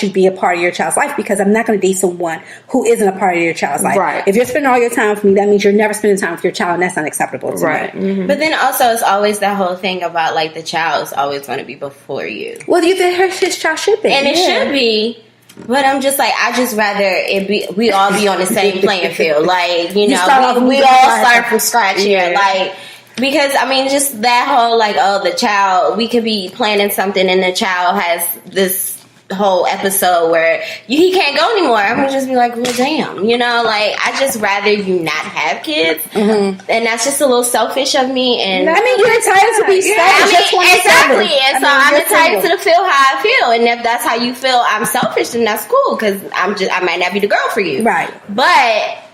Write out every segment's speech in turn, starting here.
you to be a part of your child's life, because I'm not going to date someone who isn't a part of your child's life. Right. If you're spending all your time with me, that means you're never spending time with your child, and that's not acceptable to me. Mm-hmm. But then also, it's always that whole thing about like the child is always going to be before you. Well, you think his child should be, and it should be. But I'm just like, I just rather we all be on the same playing field. Like, we all start from scratch here. Like, because, I mean, just that whole, like, the child, we could be planning something and the child has this whole episode where he can't go anymore. I'm gonna just be like, well, damn, like, I just rather you not have kids, and that's just a little selfish of me. And I mean, you're entitled to be selfish. Exactly, and so I'm entitled to feel how I feel, and if that's how you feel, I'm selfish, then that's cool, because I might not be the girl for you, right? But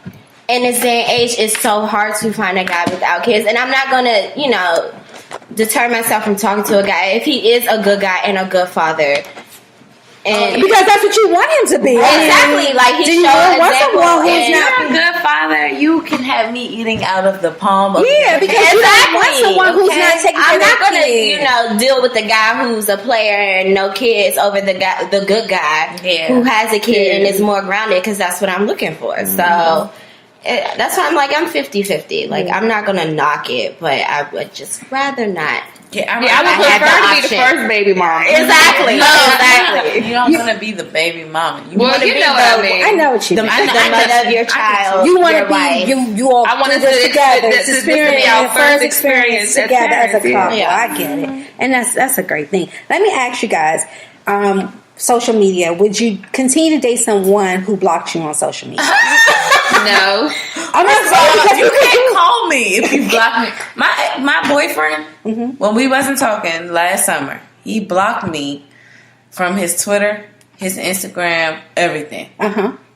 in this day and age, it's so hard to find a guy without kids, and I'm not gonna, deter myself from talking to a guy if he is a good guy and a good father. And because that's what you want him to be. Exactly. Like, he showed example. If you're a good father, you can have me eating out of the palm of your because you don't want someone who's not taking care of I'm not going to, deal with the guy who's a player and no kids over the good guy who has a kid and is more grounded, because that's what I'm looking for. Mm-hmm. So that's why I'm like, I'm 50-50. Like, I'm not going to knock it, but I would just rather not. I would prefer to be the first baby mama. Exactly. Exactly. You don't want to be the baby mama. You want to be what I mean. I know what you mean. The mother of your child. You want to be you all. I want to this together. This be our first experience together as a couple. Yeah. I get it, and that's a great thing. Let me ask you guys. Social media. Would you continue to date someone who blocked you on social media? No. I'm not saying because you can't call me if you block me. My boyfriend, when we wasn't talking last summer, he blocked me from his Twitter, his Instagram, everything.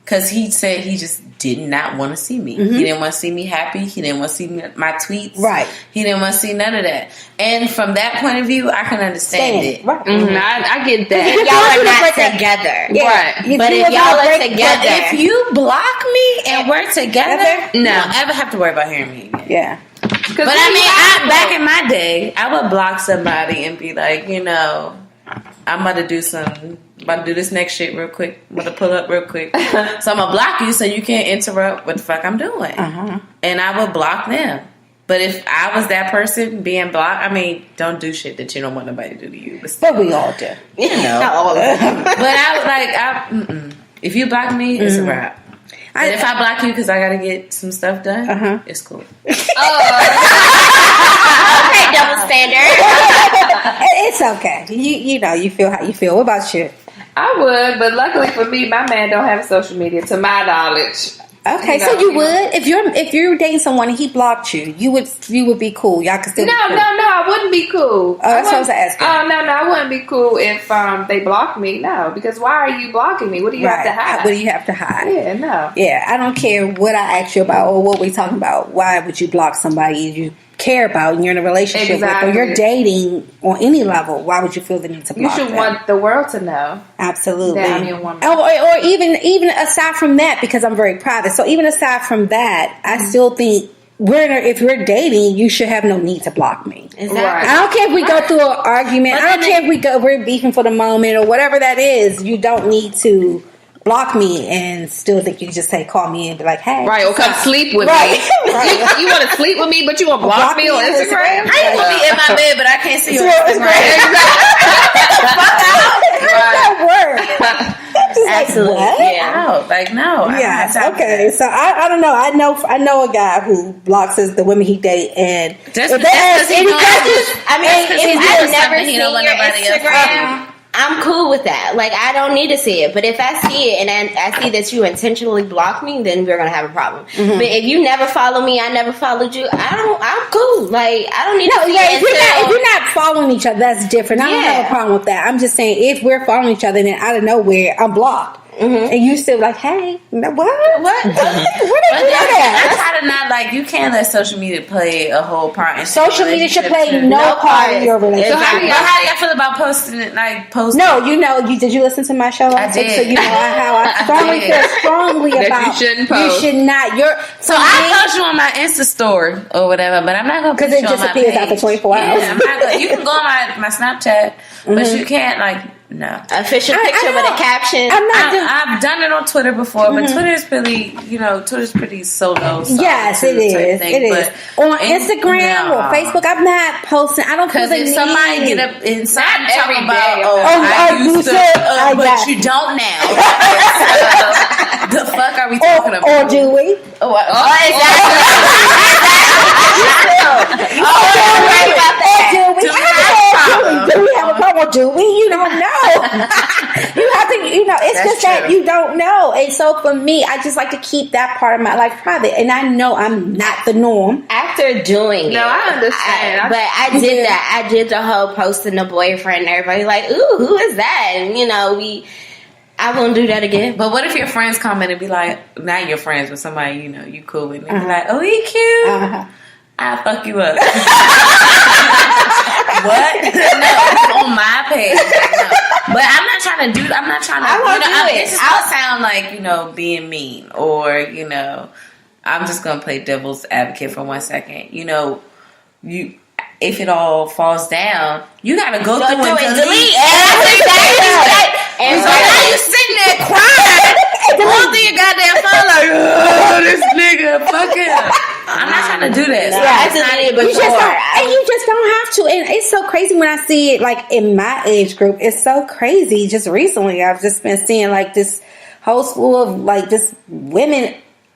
Because he said he just did not want to see me. He didn't want to see me happy. He didn't want to see my tweets. Right. He didn't want to see none of that. And from that point of view, I can understand it. Right. I get that. If y'all are not together. Yeah. Right. But if y'all are together. But if you block me and we're together, you don't ever have to worry about hearing me again. Yeah. But I mean, back in my day, I would block somebody and be like, I'm about to do this next shit real quick. I'm about to pull up real quick. So I'm going to block you so you can't interrupt what the fuck I'm doing. And I would block them. But if I was that person being blocked, I mean, don't do shit that you don't want nobody to do to you. But we all do. Not all of them. But I would if you block me, it's a wrap. And if I block you because I got to get some stuff done, it's cool. Okay, double standard. It's okay. You feel how you feel. What about you? I would, but luckily for me, my man don't have social media, to my knowledge. Okay, so you would if you're dating someone and he blocked you, you would be cool. Y'all could still no, I wouldn't be cool. Oh, that's what I was asking. Oh no, I wouldn't be cool if they blocked me. No, because why are you blocking me? What do you have to hide? What do you have to hide? Yeah, no. Yeah, I don't care what I ask you about or what we talking about. Why would you block somebody you care about and you're in a relationship with, or you're dating on any level? Why would you feel the need to block them? You should want the world to know. Absolutely. That I'm your woman. Or even aside from that, because I'm very private. So even aside from that, I still think if we're dating, you should have no need to block me. Exactly. Right. I don't care if we go through an argument. I don't care if we're beefing for the moment or whatever that is. You don't need to block me and still think you can just call me and be like, hey. Right, or come sleep with me. Right. You want to sleep with me, but you want to block me on Instagram? I ain't want to be in my bed, but I can't see you on Instagram. That word. Absolutely. Like, what? No. Yeah. Okay. So I don't know. I know a guy who blocks the women he date, and just if they ask any questions, if I've never seen your Instagram, I'm cool with that. Like, I don't need to see it. But if I see it and I see that you intentionally block me, then we're gonna have a problem. But if you never follow me, I never followed you. I'm cool. Like, I don't need to see it. If you're not following each other, that's different. I don't have a problem with that. I'm just saying, if we're following each other, then out of nowhere, I'm blocked. And you still like, hey, what? Where did you know that? I try to not you can't let social media play a whole part in social media should play no part in your relationship. Exactly. How do y'all feel about posting it? No, did you listen to my show? I did. So you know how I strongly feel strongly about you shouldn't post. You should not. So I post you on my Insta story or whatever, but I'm not gonna because it disappears after 24 hours. I'm not gonna, you can go on my Snapchat, but you can't No. Official picture with a caption. I've done it on Twitter before, but Twitter is really, Twitter's pretty solo. Yes, it is. It is. On Instagram or Facebook, I'm not posting. I don't feel the need. Because if somebody get up inside talking about, but you don't now. The fuck are we talking about? Or do we? Do we have a problem? Do we? You don't know. You have to, it's That's just true. that you don't know. And so for me, I just like to keep that part of my life private. And I know I'm not the norm. After doing it. No, I understand. But I did that. I did the whole posting the boyfriend and everybody like, ooh, who is that? And, I won't do that again. But what if your friends comment and be like, not your friends, but somebody you cool with, and be like, oh, he cute. I'll fuck you up. What? No, it's on my page. No. But I'm not trying to. This is gonna sound like being mean, or I'm just gonna play devil's advocate for 1 second. If it all falls down, you gotta go through and delete. And so now you sitting there crying, going through your goddamn phone like, oh, this nigga, fuck him. I'm not trying to do this. You just don't have to. And it's so crazy when I see it, like in my age group. It's so crazy. Just recently, I've just been seeing like this whole school of like just women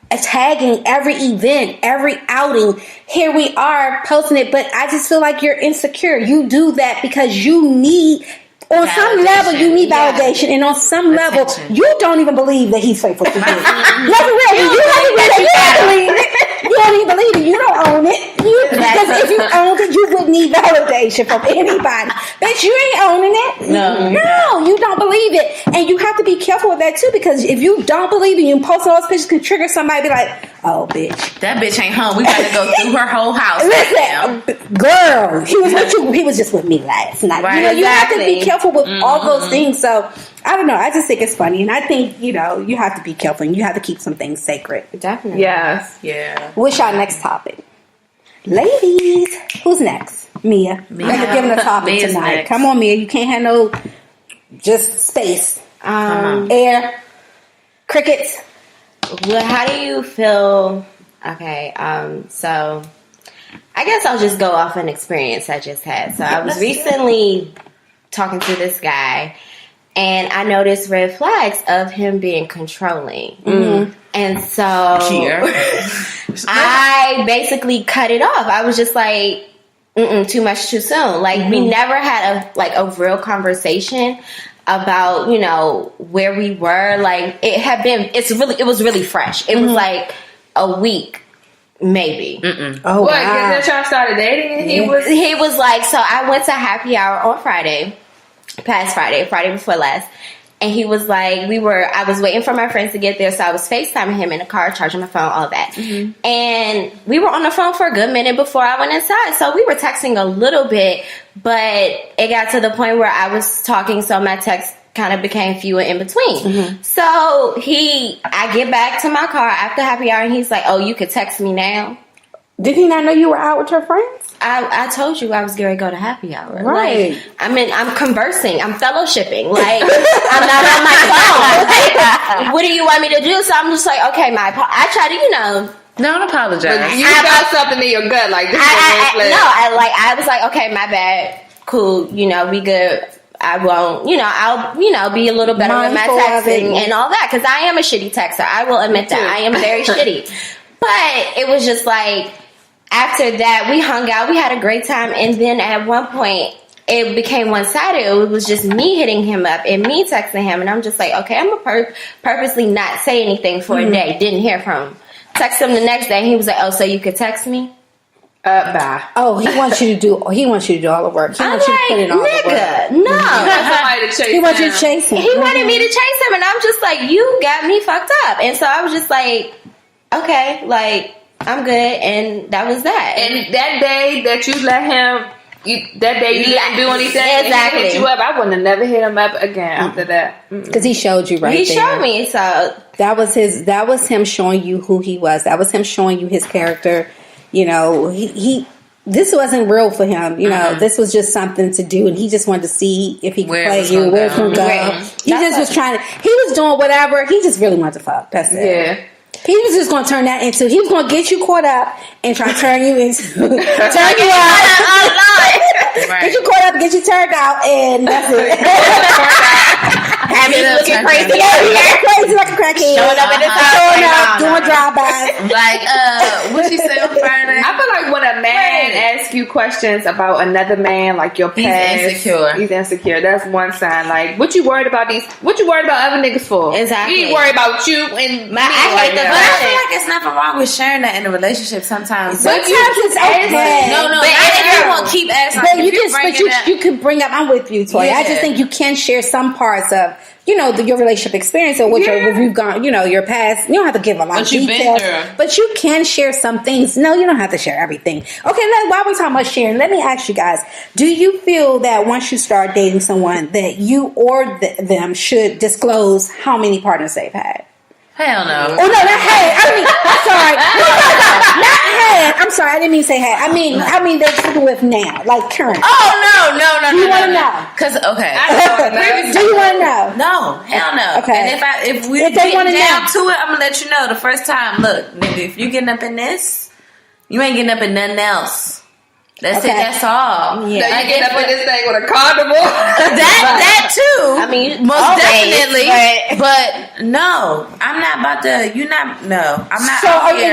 tagging every event, every outing. Here we are posting it, but I just feel like you're insecure. You do that because you need. On some level, you need validation, and on some level, you don't even believe that he's faithful to you. You don't even believe it. You don't own it. Because if you owned it, you wouldn't need validation from anybody. Bitch, you ain't owning it. No, you don't believe it, and you have to be careful with that too. Because if you don't believe it, you post all those pictures can trigger somebody to be like, "Oh, bitch, that bitch ain't home. We got to go through her whole house." Listen, girl, he was with you. He was just with me last night. Right, you have to be careful with all those things. So I don't know. I just think it's funny, and I think you have to be careful, and you have to keep some things sacred. Definitely. Yes. Yeah. What's our next topic, ladies? Who's next? Mia. You're giving a topic Mia's tonight. Next. Come on, Mia. You can't have no just space, air, crickets. Well, how do you feel? Okay, so I guess I'll just go off an experience I just had. So I was recently talking to this guy, and I noticed red flags of him being controlling. And so I basically cut it off. I was just like, too much too soon. Like we never had a real conversation about where we were. Like it was really fresh. It was like a week maybe. Oh what, wow. Because y'all started dating and he was like, so I went to happy hour on Friday before last, and he was like, I was waiting for my friends to get there, so I was FaceTiming him in the car, charging my phone, all that. And we were on the phone for a good minute before I went inside, so we were texting a little bit, but it got to the point where I was talking, so my text kind of became few and in between. So I get back to my car after happy hour, and he's like, oh, you could text me now? Did he not know you were out with your friends? I told you I was going to go to happy hour. Right. Like, I'm conversing. I'm fellowshipping. Like, I'm not on my phone. Like, what do you want me to do? So I'm just like, okay, I try to, Don't apologize. But you got something in your gut, like this. I was like, okay, my bad. Cool. We good. I won't, I'll be a little better with my texting and all that, because I am a shitty texter. I will admit that. I am very shitty. But it was just like, after that, we hung out, we had a great time, and then at one point, it became one-sided. It was just me hitting him up and me texting him, and I'm just like, okay, I'm going to purposely not say anything for a day. Didn't hear from him. Text him the next day, and he was like, oh, so you could text me? Bye. Oh, he wants you to do all the work. He wants you to put in all the work. No. You want somebody to chase He wants you to chase him. He wanted me to chase him, and I'm just like, you got me fucked up. And so I was just like, okay, like, I'm good, and that was that. And that day that you let him, you didn't do anything. Exactly. He hit you up. I wouldn't have never hit him up again after that. Because he showed you right He there. showed me, so That was him showing you who he was. That was him showing you his character. He this wasn't real for him. You know, this was just something to do, and he just wanted to see if he could Where play you, where it can go. Right. He just was trying to. He was doing whatever. He just really wanted to fuck. That's it. Yeah. He was just going to turn that into. He was going to get you caught up and try to turn you into. Turn you out. Get you caught up, get you turned out, and that's it. Have you looking crazy? Crazy like a crackhead. Showing up at the Showing up, time. doing drive-bys. Like, what she said on Friday? I feel like when a man asks you questions about another man, like your past, he's insecure. That's one sign. Like, what you worried about What you worried about other niggas for? Exactly. You ain't worried about you and me. I hate the But I feel like it's nothing wrong with sharing that in a relationship sometimes. Sometimes it's okay. No, But I won't keep asking. But you can bring up. I'm with you, Toya. I just think you can share some parts of. You know, your relationship experience or what you've gone, you know, your past. You don't have to give a lot of details. But you can share some things. No, you don't have to share everything. Okay, while we're talking about sharing, let me ask you guys, do you feel that once you start dating someone that you or them should disclose how many partners they've had? Hell no. Oh, no, not had. I mean, I'm sorry. No, not had. I'm sorry, I didn't mean say had. I mean they're sleeping with now, like current. Oh, no. You want to know? Because, okay. Do you want to know? No, hell no. Okay. And if we get down to it, I'm going to let you know the first time. Look, nigga, if you getting up in this, you ain't getting up in nothing else. That's it. That's all. Yeah. Now you get up in this thing with a condom. That too. I mean, most always, definitely. But no, I'm not about to. You're not. No, I'm not. So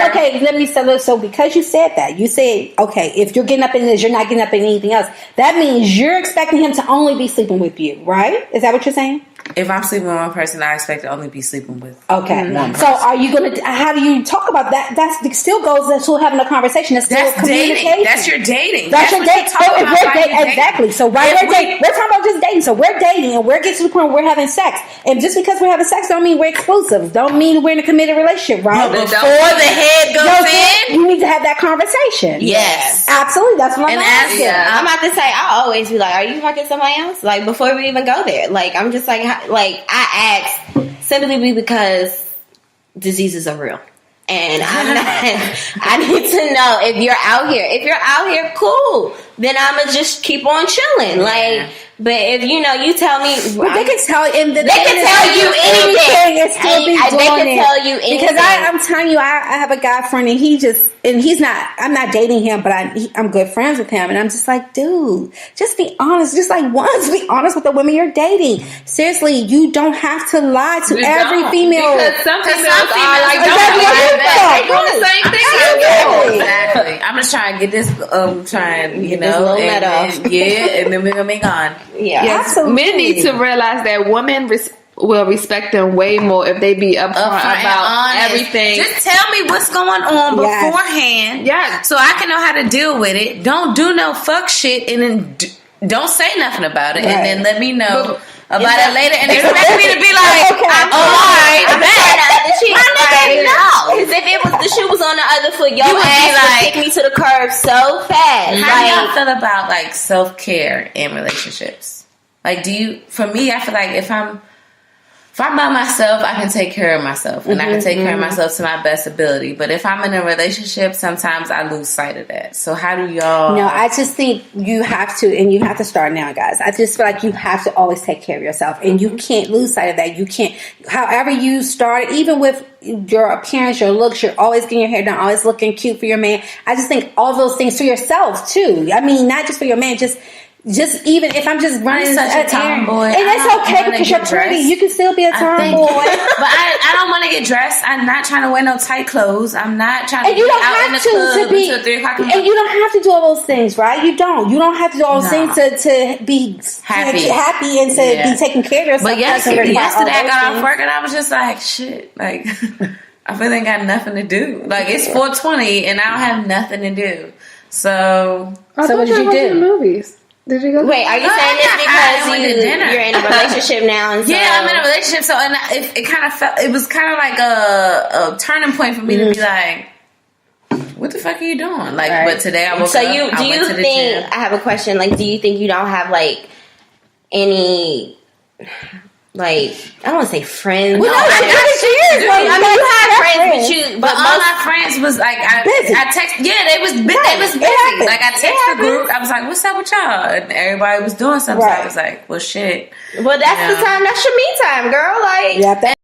okay. Let me say. So because you said that, you said okay. If you're getting up in this, you're not getting up in anything else. That means you're expecting him to only be sleeping with you, right? Is that what you're saying? If I'm sleeping with one person, I expect to only be sleeping with one person. So are you going to, how do you talk about that? That still goes to having a conversation. That's communication. Dating. That's your dating. That's your dating. Exactly. So we're talking about just dating. So we're dating and we're getting to the point where we're having sex. And just because we're having sex don't mean we're exclusive. Don't mean we're in a committed relationship, right? But before the head goes in, you need to have that conversation. Yes. Absolutely. That's what I'm asking. I'm about to say, I'll always be like, are you fucking somebody else? Like, before we even go there. Like, I'm just like I asked simply because diseases are real. And I need to know if you're out here. If you're out here, cool. Then I'ma just keep on chilling. Yeah. Like, but if you tell me, but they can tell you anything. And still be doing they can tell you anything. Because I'm telling you, I have a guy friend and he's not. I'm not dating him, but I'm good friends with him, and I'm just like, dude, just be honest. Just like once, be honest with the women you're dating. Seriously, you don't have to lie to every female. Because some females are like, they doing the same thing. Exactly. I'm just trying to get this. Trying, you know, little nut off. and then we're gonna be gone. Yeah, yes. Absolutely. Men need to realize that women will respect them way more if they be upfront about everything. Just tell me what's going on beforehand. Yeah, so I can know how to deal with it. Don't do no fuck shit and then don't say nothing about it, and then let me know about it later and expect me to be like, alright, I'm no. Because if the shoe was on the other foot, your ass would kick me to the curb so fast. How do y'all feel about like self-care in relationships? Like, for me, I feel like if I'm by myself, I can take care of myself and I can take care of myself to my best ability. But if I'm in a relationship, sometimes I lose sight of that. So how do y'all? No, I just think you have to, and you have to start now, guys. I just feel like you have to always take care of yourself and you can't lose sight of that. You can't, however you start, even with your appearance, your looks, you're always getting your hair done, always looking cute for your man. I just think all those things for yourself too. I mean, not just for your man, just even if I'm just running such a tomboy, and it's okay because you're pretty, you can still be a tomboy. But I don't want to get dressed. I'm not trying to wear no tight clothes. I'm not trying to be out in the club until 3 o'clock. And you don't have to do all those things, right? You don't have to do all those things to be happy and to be taking care of yourself. But yesterday I got off work and I was just like, shit, like I really ain't got nothing to do. Like it's 4:20 and I don't have nothing to do. So what did you do? Movies. Did you go? Wait, are you saying this because you're in a relationship now? And so I'm in a relationship. So and it kind of felt, it was kind of like a turning point for me to be like, what the fuck are you doing? Like, but today I woke up. So do you think? I have a question. Like, do you think you don't have like any like, I don't want to say friends. Well, no, she is. I mean, you had friends, but all my friends was like, I text. Yeah, they was busy. Like, I text the group. I was like, "What's up with y'all?" And everybody was doing something. So I was like, "Well, shit." Well, that's the time. That's your me time, girl. Like,